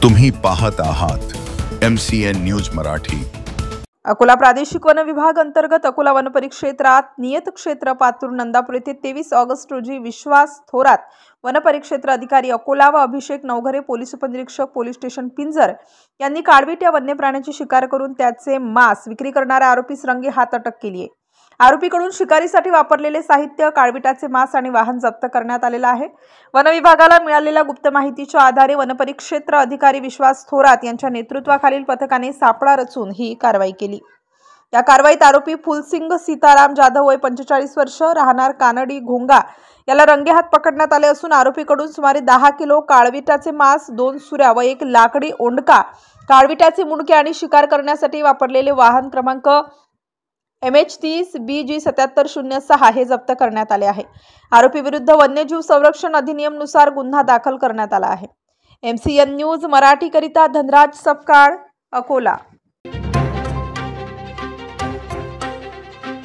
तुम्ही पाहत आहात MCN न्यूज मराठी। अकोला प्रादेशिक वन विभाग अंतर्गत अकोला वन परिक्षेत्रात नियत क्षेत्र पातूर नंदापूर येथे 23 ऑगस्ट रोजी विश्वास थोरात वन परिक्षेत्र अधिकारी अकोला व अभिषेक नवघरे पोलीस उपनिरीक्षक पोलीस स्टेशन पिंजर यांनी काळवीट या वन्य प्राण्याची शिकार करून त्याचे मांस विक्री करणाऱ्या आरोपीस रंगे हात अटक केली आहे। आरोपीकडून शिकारीसाठी वापरलेले साहित्य, काळविटाचे मांस आणि वाहन जप्त करण्यात आलेले आहे। वन विभागाला मिळालेल्या गुप्त माहितीच्या आधारे वन परिक्षेत्र अधिकारी विश्वास थोरात यांच्या नेतृत्वाखालील पथकाने सापळा रचून ही कारवाई केली। या कारवाईत आरोपी फुलसिंग सीताराम जाधव वय 45 वर्ष राहणार कानडी घोंगा याला रंगेहात पकडण्यात आले असून आरोपीकडून सुमारे 10 किलो काळविटाचे मांस, 2 सुऱ्या व 1 लाकडी ओंडका, काळविटाचे मुंडके आणि शिकार करण्यासाठी वापरलेले वाहन क्रमांक MH30 BG 7706 हे जप्त करण्यात आले आहे। आरोपी विरुद्ध वन्यजीव संरक्षण अधिनियम नुसार गुन्हा दाखल करण्यात आला आहे। MCN न्यूज मराठी करिता धनराज सपकाळ, अकोला।